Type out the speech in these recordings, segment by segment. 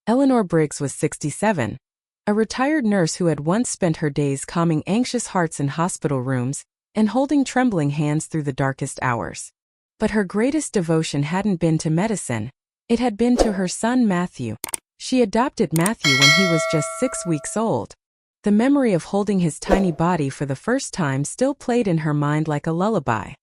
Eleanor Briggs was 67, a retired nurse who had once spent her days calming anxious hearts in hospital rooms and holding trembling hands through the darkest hours. But her greatest devotion hadn't been to medicine. It had been to her son Matthew. She adopted Matthew when he was just 6 weeks old. The memory of holding his tiny body for the first time still played in her mind like a lullaby.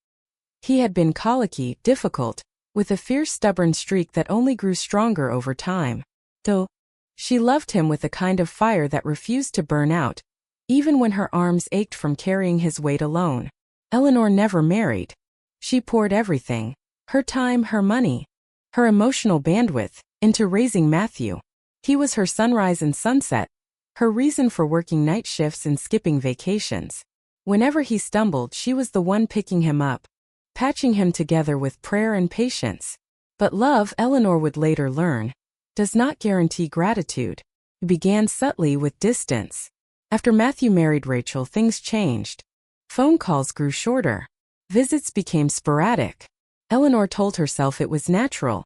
He had been colicky, difficult, with a fierce stubborn streak that only grew stronger over time. Though she loved him with a kind of fire that refused to burn out, even when her arms ached from carrying his weight alone. Eleanor never married. She poured everything, her time, her money, her emotional bandwidth, into raising Matthew. He was her sunrise and sunset, her reason for working night shifts and skipping vacations. Whenever he stumbled, she was the one picking him up, patching him together with prayer and patience. But love, Eleanor would later learn, does not guarantee gratitude. It began subtly with distance. After Matthew married Rachel, things changed. Phone calls grew shorter. Visits became sporadic. Eleanor told herself it was natural.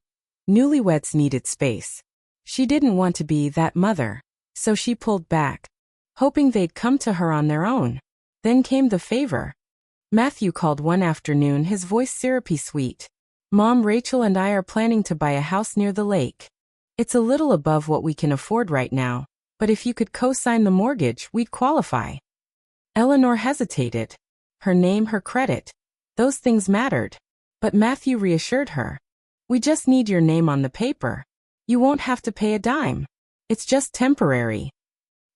Newlyweds needed space. She didn't want to be that mother, so she pulled back, hoping they'd come to her on their own. Then came the favor. Matthew called one afternoon, his voice syrupy sweet. "Mom, Rachel and I are planning to buy a house near the lake. It's a little above what we can afford right now, but if you could co-sign the mortgage, we'd qualify." Eleanor hesitated. Her name, her credit, those things mattered. But Matthew reassured her. "We just need your name on the paper. You won't have to pay a dime. It's just temporary."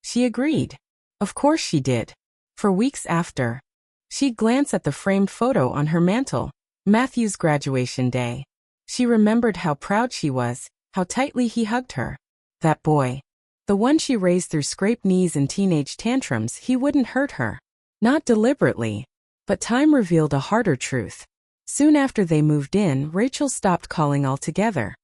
She agreed. Of course she did. For weeks after, she'd glance at the framed photo on her mantel, Matthew's graduation day. She remembered how proud she was, how tightly he hugged her. That boy, the one she raised through scraped knees and teenage tantrums, he wouldn't hurt her. Not deliberately. But time revealed a harder truth. Soon after they moved in, Rachel stopped calling altogether.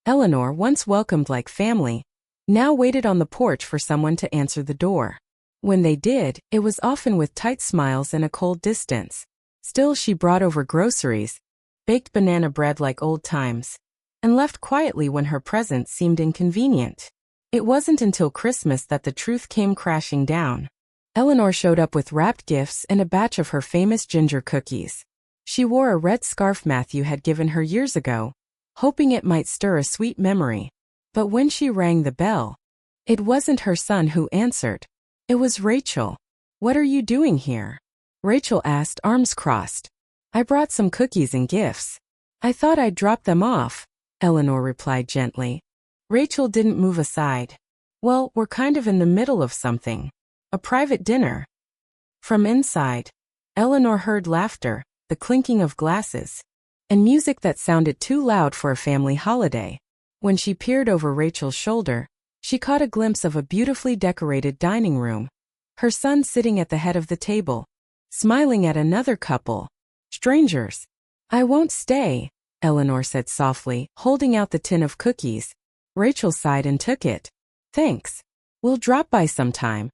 Eleanor, once welcomed like family, now waited on the porch for someone to answer the door. When they did, it was often with tight smiles and a cold distance. Still, she brought over groceries, baked banana bread like old times, and left quietly when her presence seemed inconvenient. It wasn't until Christmas that the truth came crashing down. Eleanor showed up with wrapped gifts and a batch of her famous ginger cookies. She wore a red scarf Matthew had given her years ago, hoping it might stir a sweet memory. But when she rang the bell, it wasn't her son who answered. It was Rachel. "What are you doing here?" Rachel asked, arms crossed. "I brought some cookies and gifts. I thought I'd drop them off," Eleanor replied gently. Rachel didn't move aside. "Well, we're kind of in the middle of something. A private dinner." From inside, Eleanor heard laughter, the clinking of glasses, and music that sounded too loud for a family holiday. When she peered over Rachel's shoulder, she caught a glimpse of a beautifully decorated dining room. Her son sitting at the head of the table, smiling at another couple. Strangers. "I won't stay," Eleanor said softly, holding out the tin of cookies. Rachel sighed and took it. "Thanks. We'll drop by sometime."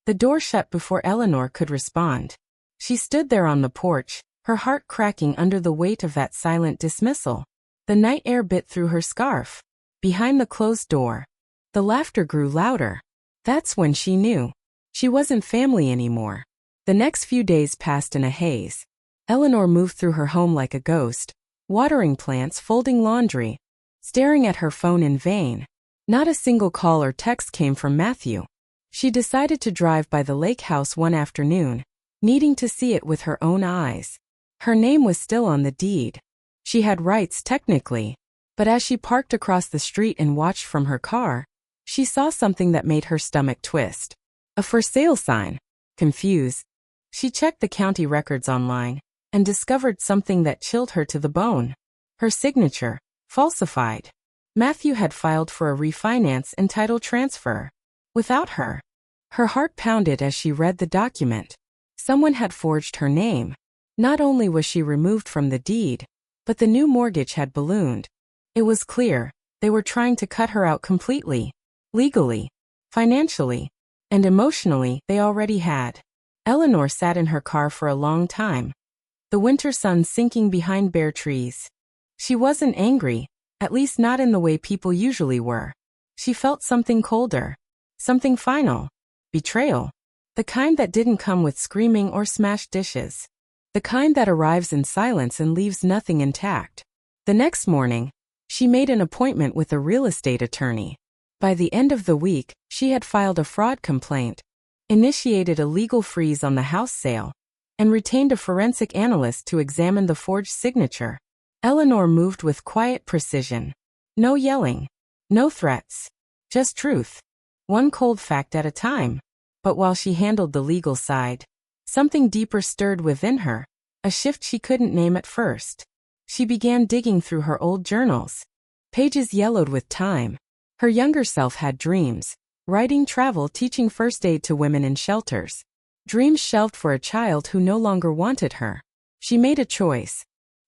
The door shut before Eleanor could respond. She stood there on the porch, her heart cracking under the weight of that silent dismissal. The night air bit through her scarf. Behind the closed door, the laughter grew louder. That's when she knew. She wasn't family anymore. The next few days passed in a haze. Eleanor moved through her home like a ghost, watering plants, folding laundry, staring at her phone in vain. Not a single call or text came from Matthew. She decided to drive by the lake house one afternoon, needing to see it with her own eyes. Her name was still on the deed. She had rights technically, but as she parked across the street and watched from her car, she saw something that made her stomach twist. A for sale sign. Confused, she checked the county records online and discovered something that chilled her to the bone. Her signature, falsified. Matthew had filed for a refinance and title transfer. Without her. Her heart pounded as she read the document. Someone had forged her name. Not only was she removed from the deed, but the new mortgage had ballooned. It was clear, they were trying to cut her out completely. Legally, financially, and emotionally, they already had. Eleanor sat in her car for a long time. The winter sun sinking behind bare trees. She wasn't angry, at least not in the way people usually were. She felt something colder. Something final. Betrayal. The kind that didn't come with screaming or smashed dishes. The kind that arrives in silence and leaves nothing intact. The next morning, she made an appointment with a real estate attorney. By the end of the week, she had filed a fraud complaint, initiated a legal freeze on the house sale, and retained a forensic analyst to examine the forged signature. Eleanor moved with quiet precision. No yelling. No threats. Just truth. One cold fact at a time. But while she handled the legal side, something deeper stirred within her, a shift she couldn't name at first. She began digging through her old journals. Pages yellowed with time. Her younger self had dreams. Writing, travel, teaching first aid to women in shelters. Dreams shelved for a child who no longer wanted her. She made a choice.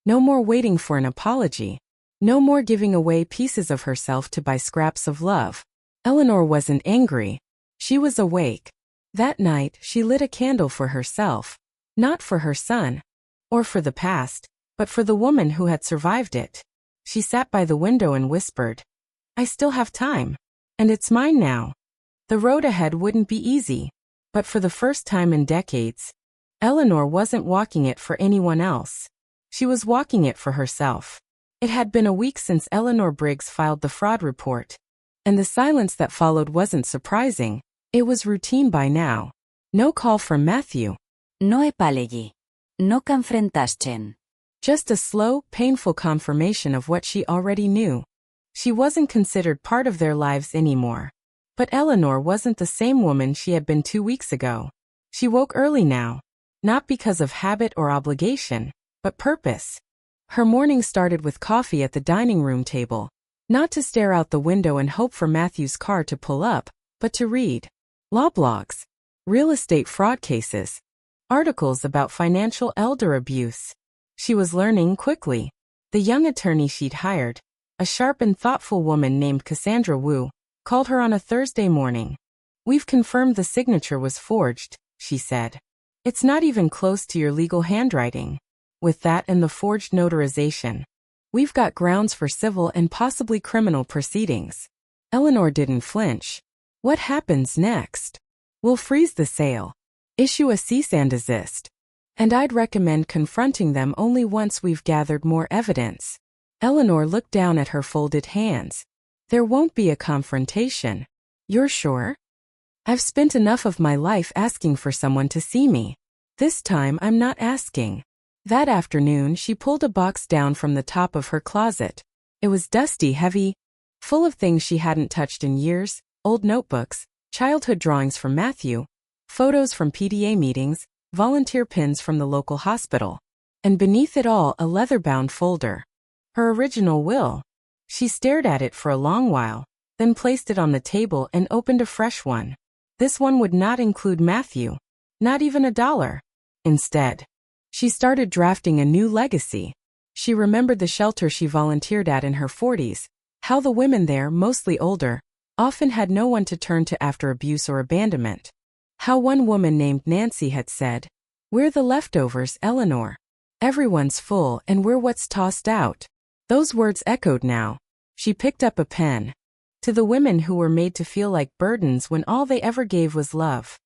No more waiting for an apology. No more giving away pieces of herself to buy scraps of love. Eleanor wasn't angry. She was awake. That night, she lit a candle for herself. Not for her son, or for the past, but for the woman who had survived it. She sat by the window and whispered, "I still have time. And it's mine now." The road ahead wouldn't be easy. But for the first time in decades, Eleanor wasn't walking it for anyone else. She was walking it for herself. It had been a week since Eleanor Briggs filed the fraud report. And the silence that followed wasn't surprising. It was routine by now. No call from Matthew. No epalegi. No confrontation. Just a slow, painful confirmation of what she already knew. She wasn't considered part of their lives anymore. But Eleanor wasn't the same woman she had been 2 weeks ago. She woke early now. Not because of habit or obligation, but purpose. Her morning started with coffee at the dining room table. Not to stare out the window and hope for Matthew's car to pull up, but to read law blogs, real estate fraud cases, articles about financial elder abuse. She was learning quickly. The young attorney she'd hired, a sharp and thoughtful woman named Cassandra Wu, called her on a Thursday morning. "We've confirmed the signature was forged," she said. "It's not even close to your legal handwriting. With that and the forged notarization, we've got grounds for civil and possibly criminal proceedings." Eleanor didn't flinch. "What happens next?" "We'll freeze the sale. Issue a cease and desist. And I'd recommend confronting them only once we've gathered more evidence." Eleanor looked down at her folded hands. "There won't be a confrontation. You're sure?" "I've spent enough of my life asking for someone to see me. This time I'm not asking." That afternoon she pulled a box down from the top of her closet. It was dusty, heavy, full of things she hadn't touched in years, old notebooks, childhood drawings from Matthew, photos from PTA meetings, volunteer pins from the local hospital. And beneath it all a leather-bound folder. Her original will. She stared at it for a long while, then placed it on the table and opened a fresh one. This one would not include Matthew. Not even $1. Instead, she started drafting a new legacy. She remembered the shelter she volunteered at in her 40s, how the women there, mostly older, often had no one to turn to after abuse or abandonment. How one woman named Nancy had said, "We're the leftovers, Eleanor. Everyone's full and we're what's tossed out." Those words echoed now. She picked up a pen. To the women who were made to feel like burdens when all they ever gave was love.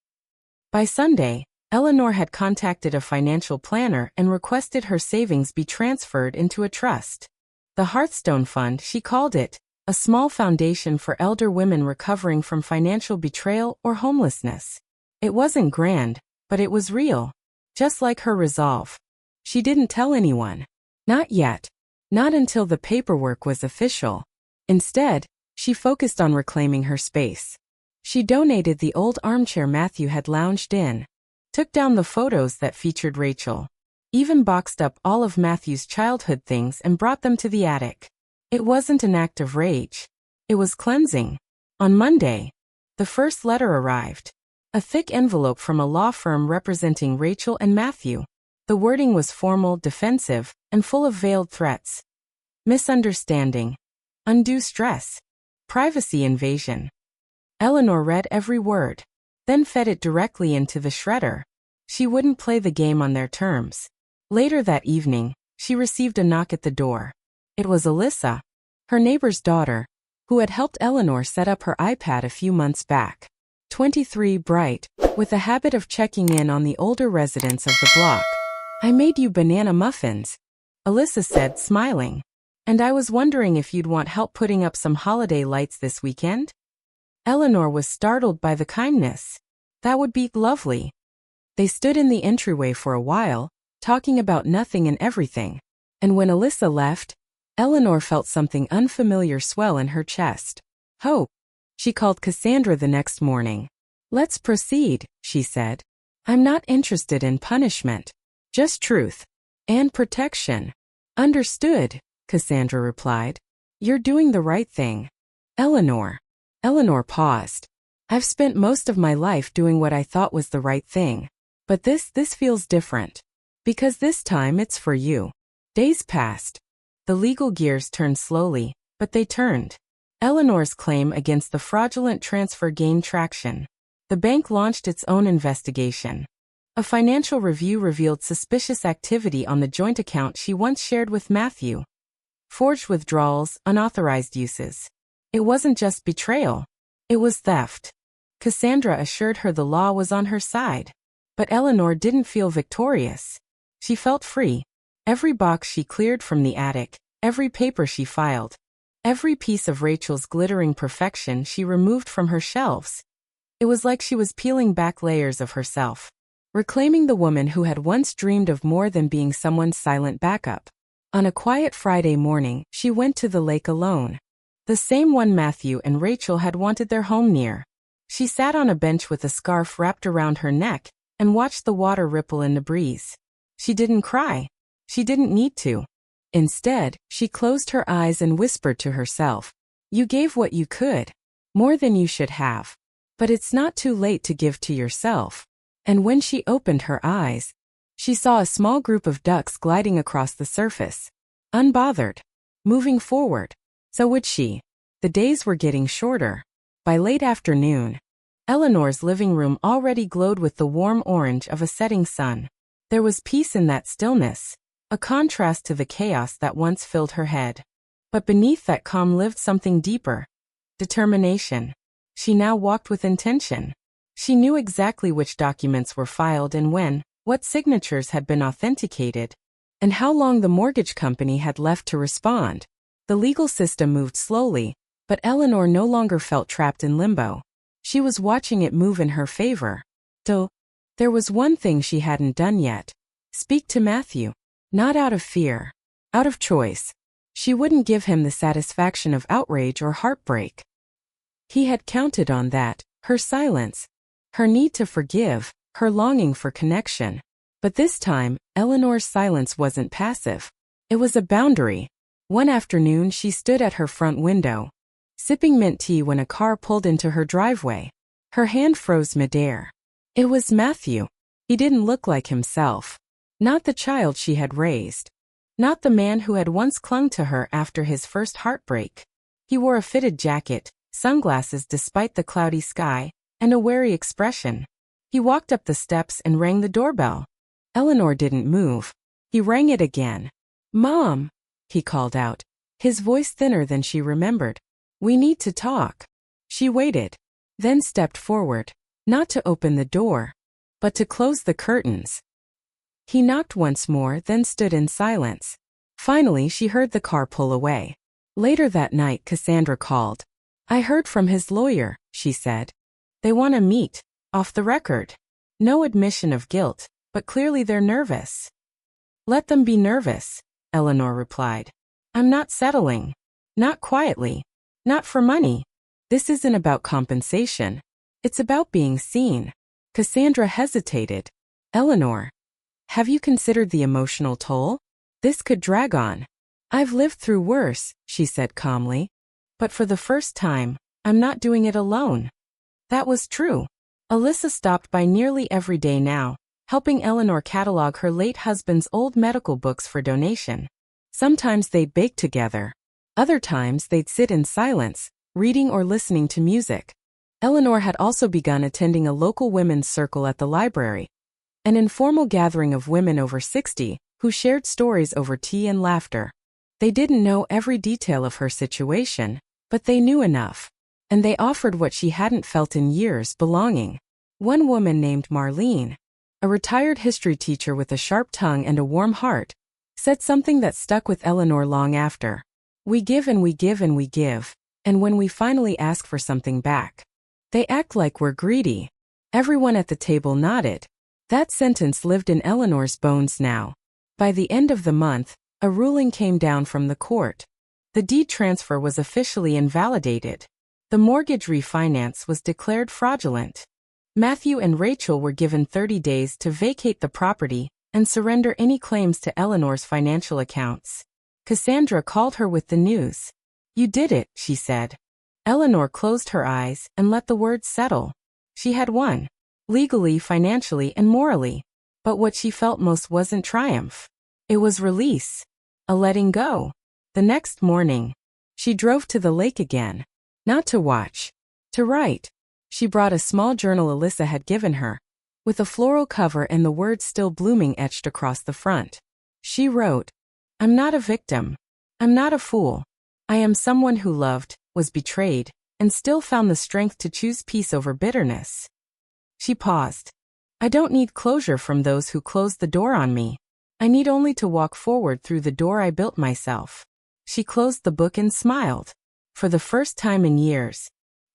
By Sunday, Eleanor had contacted a financial planner and requested her savings be transferred into a trust. The Hearthstone Fund, she called it, a small foundation for elder women recovering from financial betrayal or homelessness. It wasn't grand, but it was real. Just like her resolve. She didn't tell anyone. Not yet. Not until the paperwork was official. Instead, she focused on reclaiming her space. She donated the old armchair Matthew had lounged in, took down the photos that featured Rachel, even boxed up all of Matthew's childhood things and brought them to the attic. It wasn't an act of rage. It was cleansing. On Monday, the first letter arrived. A thick envelope from a law firm representing Rachel and Matthew. The wording was formal, defensive, and full of veiled threats. Misunderstanding. Undue stress. Privacy invasion. Eleanor read every word, then fed it directly into the shredder. She wouldn't play the game on their terms. Later that evening, she received a knock at the door. It was Alyssa, her neighbor's daughter, who had helped Eleanor set up her iPad a few months back. 23, bright, with a habit of checking in on the older residents of the block. "I made you banana muffins," Alyssa said, smiling. "And I was wondering if you'd want help putting up some holiday lights this weekend?" Eleanor was startled by the kindness. "That would be lovely." They stood in the entryway for a while, talking about nothing and everything. And when Alyssa left, Eleanor felt something unfamiliar swell in her chest. "Hope," she called Cassandra the next morning. "Let's proceed," she said. "I'm not interested in punishment. Just truth. And protection." "Understood," Cassandra replied. "You're doing the right thing." "Eleanor." Eleanor paused. "I've spent most of my life doing what I thought was the right thing. But this feels different. Because this time it's for you." Days passed. The legal gears turned slowly, but they turned. Eleanor's claim against the fraudulent transfer gained traction. The bank launched its own investigation. A financial review revealed suspicious activity on the joint account she once shared with Matthew. Forged withdrawals, unauthorized uses. It wasn't just betrayal. It was theft. Cassandra assured her the law was on her side. But Eleanor didn't feel victorious. She felt free. Every box she cleared from the attic, every paper she filed, every piece of Rachel's glittering perfection she removed from her shelves. It was like she was peeling back layers of herself, reclaiming the woman who had once dreamed of more than being someone's silent backup. On a quiet Friday morning, she went to the lake alone. The same one Matthew and Rachel had wanted their home near. She sat on a bench with a scarf wrapped around her neck and watched the water ripple in the breeze. She didn't cry. She didn't need to. Instead, she closed her eyes and whispered to herself, "You gave what you could. More than you should have. But it's not too late to give to yourself." And when she opened her eyes, she saw a small group of ducks gliding across the surface. Unbothered. Moving forward. So would she. The days were getting shorter. By late afternoon, Eleanor's living room already glowed with the warm orange of a setting sun. There was peace in that stillness, a contrast to the chaos that once filled her head. But beneath that calm lived something deeper. Determination. She now walked with intention. She knew exactly which documents were filed and when, what signatures had been authenticated, and how long the mortgage company had left to respond. The legal system moved slowly, but Eleanor no longer felt trapped in limbo. She was watching it move in her favor. Though, there was one thing she hadn't done yet. Speak to Matthew. Not out of fear. Out of choice. She wouldn't give him the satisfaction of outrage or heartbreak. He had counted on that, her silence, her need to forgive, her longing for connection. But this time, Eleanor's silence wasn't passive. It was a boundary. One afternoon she stood at her front window, sipping mint tea when a car pulled into her driveway. Her hand froze midair. It was Matthew. He didn't look like himself. Not the child she had raised. Not the man who had once clung to her after his first heartbreak. He wore a fitted jacket, sunglasses despite the cloudy sky, and a wary expression. He walked up the steps and rang the doorbell. Eleanor didn't move. He rang it again. "Mom," he called out, his voice thinner than she remembered. "We need to talk." She waited, then stepped forward, not to open the door, but to close the curtains. He knocked once more, then stood in silence. Finally, she heard the car pull away. Later that night, Cassandra called. "I heard from his lawyer," she said. "They want to meet, off the record. No admission of guilt, but clearly they're nervous." "Let them be nervous," Eleanor replied. "I'm not settling. Not quietly. Not for money. This isn't about compensation. It's about being seen." Cassandra hesitated. "Eleanor, have you considered the emotional toll? This could drag on." "I've lived through worse," she said calmly. "But for the first time, I'm not doing it alone." That was true. Alyssa stopped by nearly every day now, helping Eleanor catalog her late husband's old medical books for donation. Sometimes they'd bake together. Other times they'd sit in silence, reading or listening to music. Eleanor had also begun attending a local women's circle at the library, an informal gathering of women over 60 who shared stories over tea and laughter. They didn't know every detail of her situation, But they knew enough. And they offered what she hadn't felt in years: belonging. One woman named Marlene, a retired history teacher with a sharp tongue and a warm heart, said something that stuck with Eleanor long after. We give and we give and we give, and when we finally ask for something back, they act like we're greedy. Everyone at the table nodded. That sentence lived in Eleanor's bones now. By the end of the month, a ruling came down from the court. The deed transfer was officially invalidated. The mortgage refinance was declared fraudulent. Matthew and Rachel were given 30 days to vacate the property and surrender any claims to Eleanor's financial accounts. Cassandra called her with the news. You did it, she said. Eleanor closed her eyes and let the words settle. She had won. Legally, financially, and morally. But what she felt most wasn't triumph. It was release. A letting go. The next morning, she drove to the lake again. Not to watch. To write. She brought a small journal Alyssa had given her, with a floral cover and the words "still blooming" etched across the front. She wrote, I'm not a victim. I'm not a fool. I am someone who loved, was betrayed, and still found the strength to choose peace over bitterness. She paused. I don't need closure from those who closed the door on me. I need only to walk forward through the door I built myself. She closed the book and smiled. For the first time in years,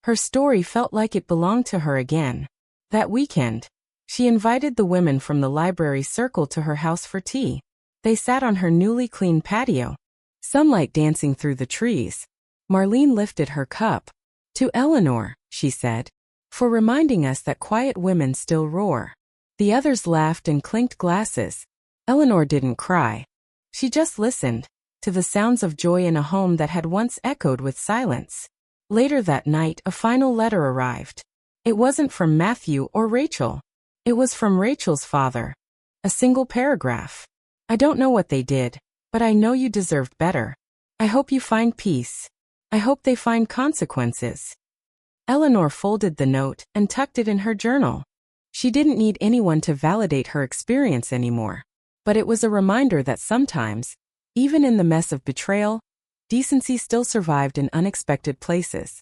her story felt like it belonged to her again. That weekend, she invited the women from the library circle to her house for tea. They sat on her newly cleaned patio, sunlight dancing through the trees. Marlene lifted her cup. To Eleanor, she said, for reminding us that quiet women still roar. The others laughed and clinked glasses. Eleanor didn't cry. She just listened to the sounds of joy in a home that had once echoed with silence. Later that night, a final letter arrived. It wasn't from Matthew or Rachel. It was from Rachel's father. A single paragraph. I don't know what they did, but I know you deserved better. I hope you find peace. I hope they find consequences. Eleanor folded the note and tucked it in her journal. She didn't need anyone to validate her experience anymore. But it was a reminder that sometimes, even in the mess of betrayal, decency still survived in unexpected places.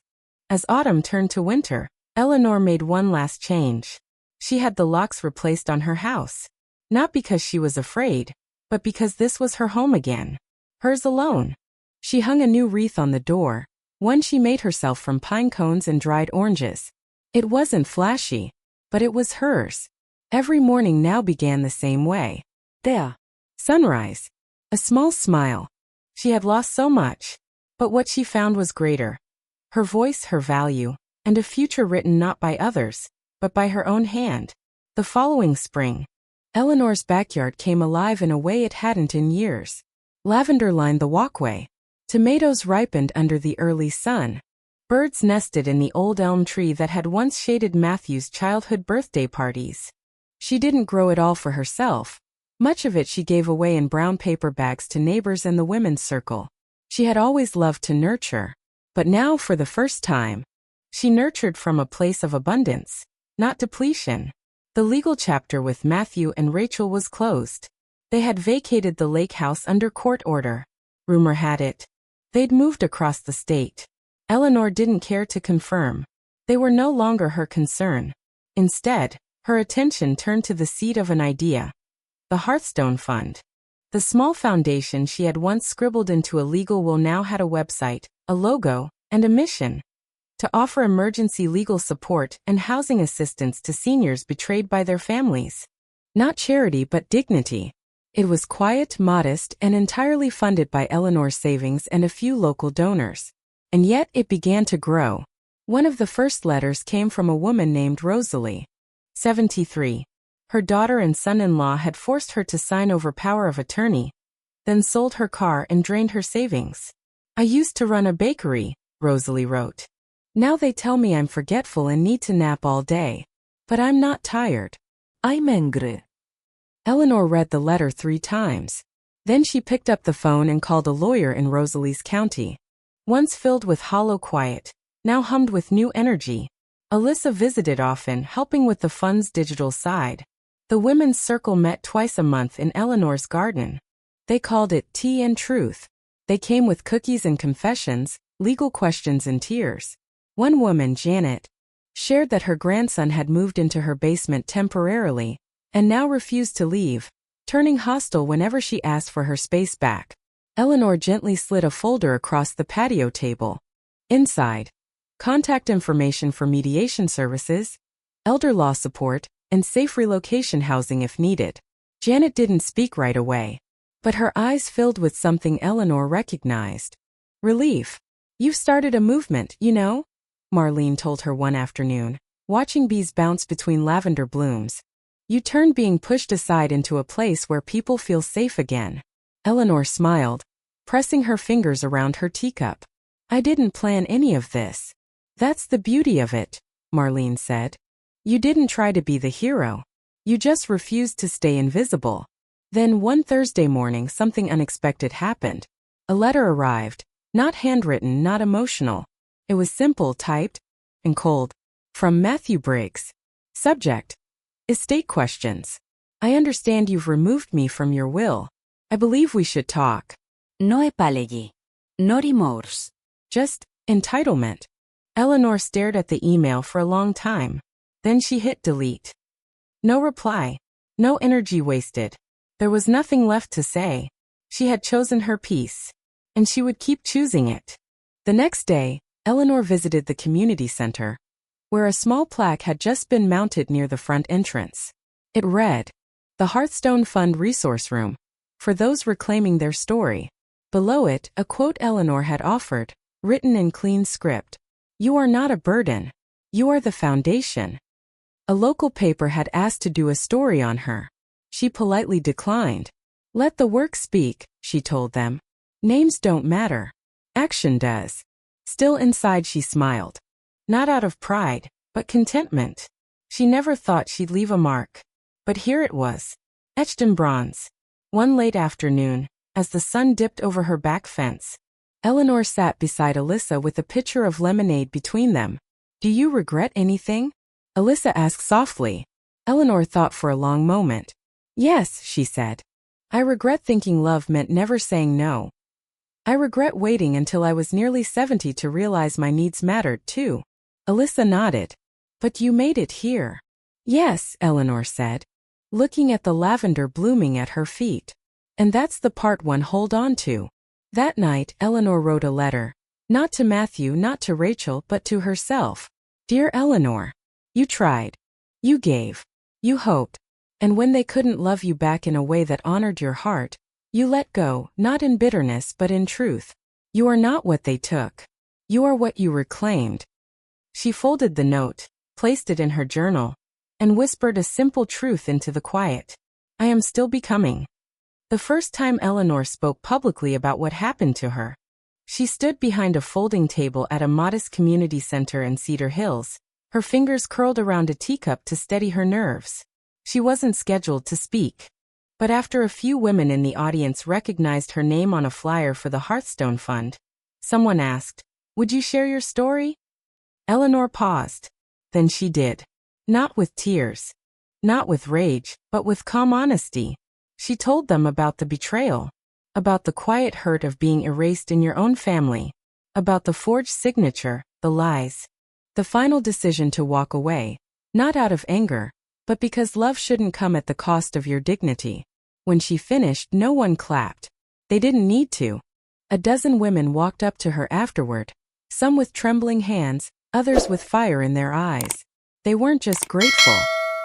As autumn turned to winter, Eleanor made one last change. She had the locks replaced on her house. Not because she was afraid, but because this was her home again. Hers alone. She hung a new wreath on the door, one she made herself from pine cones and dried oranges. It wasn't flashy, but it was hers. Every morning now began the same way. There. Sunrise. A small smile. She had lost so much, but what she found was greater. Her voice, her value, and a future written not by others, but by her own hand. The following spring, Eleanor's backyard came alive in a way it hadn't in years. Lavender lined the walkway. Tomatoes ripened under the early sun. Birds nested in the old elm tree that had once shaded Matthew's childhood birthday parties. She didn't grow it all for herself. Much of it she gave away in brown paper bags to neighbors and the women's circle. She had always loved to nurture. But now, for the first time, she nurtured from a place of abundance, not depletion. The legal chapter with Matthew and Rachel was closed. They had vacated the lake house under court order. Rumor had it they'd moved across the state. Eleanor didn't care to confirm. They were no longer her concern. Instead, her attention turned to the seed of an idea. The Hearthstone Fund. The small foundation she had once scribbled into a legal will now had a website, a logo, and a mission: to offer emergency legal support and housing assistance to seniors betrayed by their families. Not charity but dignity. It was quiet, modest, and entirely funded by Eleanor's savings and a few local donors. And yet it began to grow. One of the first letters came from a woman named Rosalie, 73. Her daughter and son-in-law had forced her to sign over power of attorney, then sold her car and drained her savings. I used to run a bakery, Rosalie wrote. Now they tell me I'm forgetful and need to nap all day. But I'm not tired. I'm angry. Eleanor read the letter 3 times. Then she picked up the phone and called a lawyer in Rosalie's county. Once filled with hollow quiet, now hummed with new energy. Alyssa visited often, helping with the fund's digital side. The women's circle met twice a month in Eleanor's garden. They called it Tea and Truth. They came with cookies and confessions, legal questions and tears. One woman, Janet, shared that her grandson had moved into her basement temporarily and now refused to leave, turning hostile whenever she asked for her space back. Eleanor gently slid a folder across the patio table. Inside, contact information for mediation services, elder law support, and safe relocation housing if needed. Janet didn't speak right away, but her eyes filled with something Eleanor recognized. Relief. "You've started a movement, you know?" Marlene told her one afternoon, watching bees bounce between lavender blooms. "You turned being pushed aside into a place where people feel safe again." Eleanor smiled, pressing her fingers around her teacup. "I didn't plan any of this." "That's the beauty of it," Marlene said. "You didn't try to be the hero. You just refused to stay invisible." Then one Thursday morning something unexpected happened. A letter arrived, not handwritten, not emotional. It was simple, typed, and cold. From Matthew Briggs. Subject: Estate questions. "I understand you've removed me from your will. I believe we should talk." No apology. No remorse. Just entitlement. Eleanor stared at the email for a long time. Then she hit delete. No reply. No energy wasted. There was nothing left to say. She had chosen her peace, and she would keep choosing it. The next day, Eleanor visited the community center, where a small plaque had just been mounted near the front entrance. It read, "The Hearthstone Fund Resource Room, for those reclaiming their story." Below it, a quote Eleanor had offered, written in clean script. "You are not a burden. You are the foundation." A local paper had asked to do a story on her. She politely declined. "Let the work speak," she told them. "Names don't matter. Action does." Still inside she smiled. Not out of pride, but contentment. She never thought she'd leave a mark. But here it was, etched in bronze. One late afternoon, as the sun dipped over her back fence, Eleanor sat beside Alyssa with a pitcher of lemonade between them. "Do you regret anything?" Alyssa asked softly. Eleanor thought for a long moment. "Yes," she said. "I regret thinking love meant never saying no. I regret waiting until I was nearly 70 to realize my needs mattered too." Alyssa nodded. "But you made it here." "Yes," Eleanor said, looking at the lavender blooming at her feet. "And that's the part one hold on to." That night, Eleanor wrote a letter. Not to Matthew, not to Rachel, but to herself. "Dear Eleanor, you tried. You gave. You hoped. And when they couldn't love you back in a way that honored your heart, you let go, not in bitterness but in truth. You are not what they took. You are what you reclaimed." She folded the note, placed it in her journal, and whispered a simple truth into the quiet. "I am still becoming." The first time Eleanor spoke publicly about what happened to her. She stood behind a folding table at a modest community center in Cedar Hills, her fingers curled around a teacup to steady her nerves. She wasn't scheduled to speak. But after a few women in the audience recognized her name on a flyer for the Hearthstone Fund, someone asked, "Would you share your story?" Eleanor paused. Then she did. Not with tears. Not with rage, but with calm honesty. She told them about the betrayal, about the quiet hurt of being erased in your own family, about the forged signature, the lies, the final decision to walk away, not out of anger, but because love shouldn't come at the cost of your dignity. When she finished, no one clapped. They didn't need to. A dozen women walked up to her afterward, some with trembling hands, others with fire in their eyes. They weren't just grateful.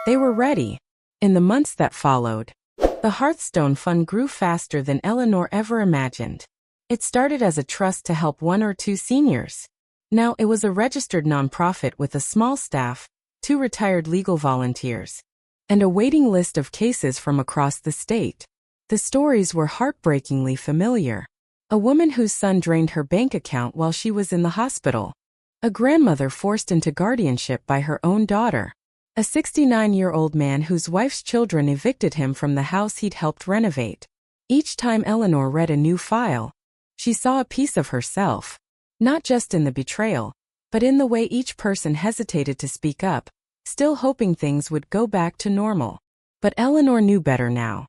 They were ready. In the months that followed, the Hearthstone Fund grew faster than Eleanor ever imagined. It started as a trust to help 1 or 2 seniors. Now it was a registered nonprofit with a small staff, 2 retired legal volunteers, and a waiting list of cases from across the state. The stories were heartbreakingly familiar. A woman whose son drained her bank account while she was in the hospital. A grandmother forced into guardianship by her own daughter. A 69-year-old man whose wife's children evicted him from the house he'd helped renovate. Each time Eleanor read a new file, she saw a piece of herself. Not just in the betrayal, but in the way each person hesitated to speak up, still hoping things would go back to normal. But Eleanor knew better now.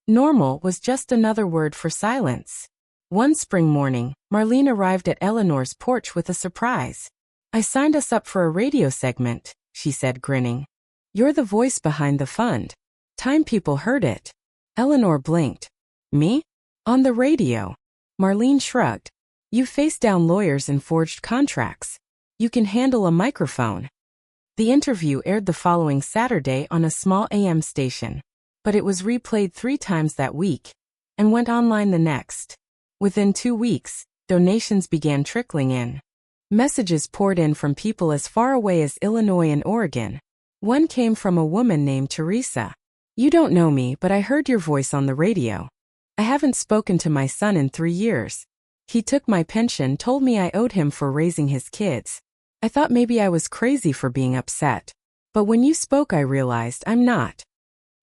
Normal was just another word for silence. One spring morning, Marlene arrived at Eleanor's porch with a surprise. "I signed us up for a radio segment," she said, grinning. "You're the voice behind the fund. Time people heard it." Eleanor blinked. "Me? On the radio?" Marlene shrugged. "You faced down lawyers and forged contracts. You can handle a microphone." The interview aired the following Saturday on a small AM station, but it was replayed 3 times that week and went online the next. Within 2 weeks, donations began trickling in. Messages poured in from people as far away as Illinois and Oregon. One came from a woman named Teresa. "You don't know me, but I heard your voice on the radio. I haven't spoken to my son in 3 years. He took my pension, told me I owed him for raising his kids. I thought maybe I was crazy for being upset. But when you spoke, I realized I'm not."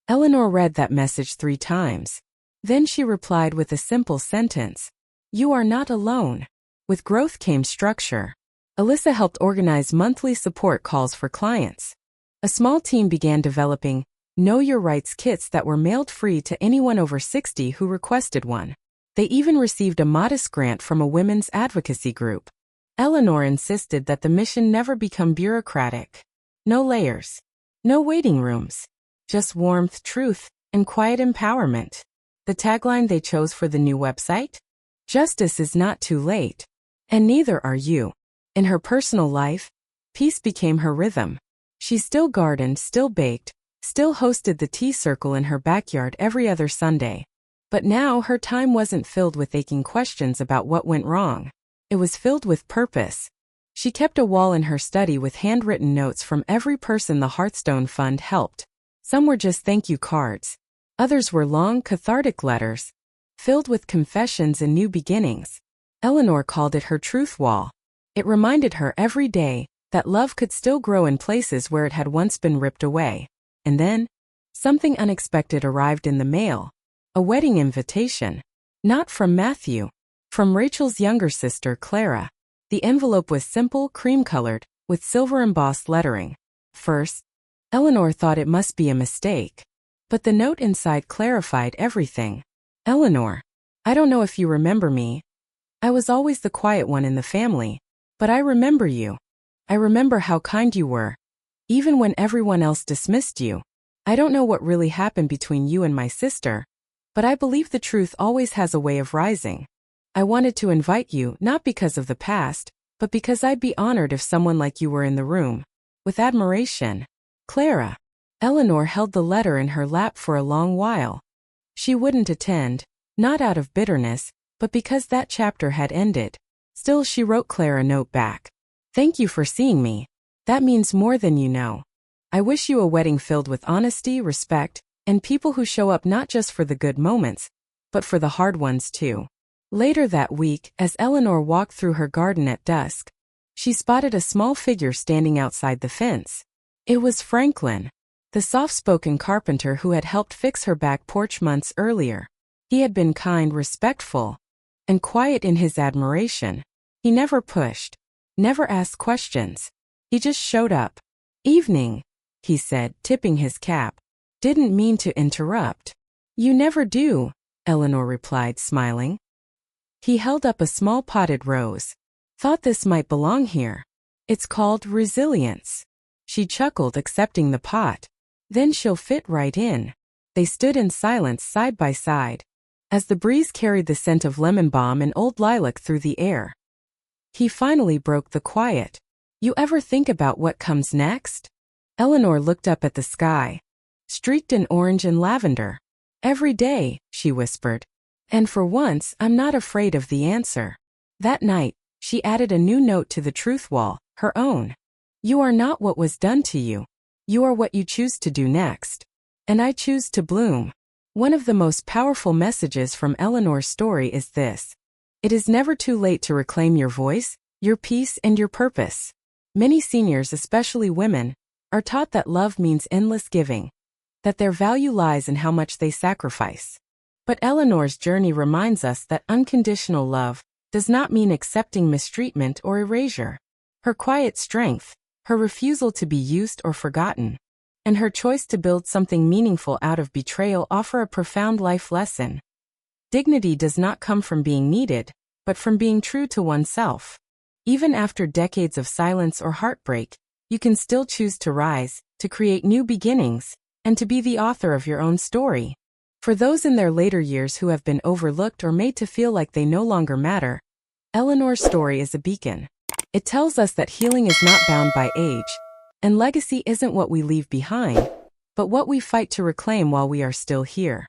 Eleanor read that message 3 times. Then she replied with a simple sentence. "You are not alone." With growth came structure. Alyssa helped organize monthly support calls for clients. A small team began developing Know Your Rights kits that were mailed free to anyone over 60 who requested one. They even received a modest grant from a women's advocacy group. Eleanor insisted that the mission never become bureaucratic. No layers. No waiting rooms. Just warmth, truth, and quiet empowerment. The tagline they chose for the new website? "Justice is not too late. And neither are you." In her personal life, peace became her rhythm. She still gardened, still baked, still hosted the tea circle in her backyard every other Sunday. But now her time wasn't filled with aching questions about what went wrong. It was filled with purpose. She kept a wall in her study with handwritten notes from every person the Hearthstone Fund helped. Some were just thank you cards. Others were long, cathartic letters, filled with confessions and new beginnings. Eleanor called it her truth wall. It reminded her every day that love could still grow in places where it had once been ripped away. And then, something unexpected arrived in the mail. A wedding invitation. Not from Matthew. From Rachel's younger sister, Clara. The envelope was simple, cream-colored, with silver-embossed lettering. First, Eleanor thought it must be a mistake. But the note inside clarified everything. "Eleanor, I don't know if you remember me. I was always the quiet one in the family. But I remember you. I remember how kind you were. Even when everyone else dismissed you. I don't know what really happened between you and my sister. But I believe the truth always has a way of rising. I wanted to invite you not because of the past, but because I'd be honored if someone like you were in the room. With admiration, Clara." Eleanor held the letter in her lap for a long while. She wouldn't attend, not out of bitterness, but because that chapter had ended. Still, she wrote Clara a note back. "Thank you for seeing me. That means more than you know. I wish you a wedding filled with honesty, respect, and people who show up not just for the good moments, but for the hard ones too." Later that week, as Eleanor walked through her garden at dusk, she spotted a small figure standing outside the fence. It was Franklin, the soft-spoken carpenter who had helped fix her back porch months earlier. He had been kind, respectful, and quiet in his admiration. He never pushed, never asked questions. He just showed up. "Evening," he said, tipping his cap. "Didn't mean to interrupt." "You never do," Eleanor replied, smiling. He held up a small potted rose. "Thought this might belong here. It's called resilience." She chuckled, accepting the pot. "Then she'll fit right in." They stood in silence side by side, as the breeze carried the scent of lemon balm and old lilac through the air. He finally broke the quiet. "You ever think about what comes next?" Eleanor looked up at the sky, streaked in orange and lavender. "Every day," she whispered. "And for once, I'm not afraid of the answer." That night, she added a new note to the truth wall, her own. "You are not what was done to you. You are what you choose to do next. And I choose to bloom." One of the most powerful messages from Eleanor's story is this. It is never too late to reclaim your voice, your peace, and your purpose. Many seniors, especially women, are taught that love means endless giving, that their value lies in how much they sacrifice. But Eleanor's journey reminds us that unconditional love does not mean accepting mistreatment or erasure. Her quiet strength, her refusal to be used or forgotten, and her choice to build something meaningful out of betrayal offer a profound life lesson. Dignity does not come from being needed, but from being true to oneself. Even after decades of silence or heartbreak, you can still choose to rise, to create new beginnings, and to be the author of your own story. For those in their later years who have been overlooked or made to feel like they no longer matter, Eleanor's story is a beacon. It tells us that healing is not bound by age, and legacy isn't what we leave behind, but what we fight to reclaim while we are still here.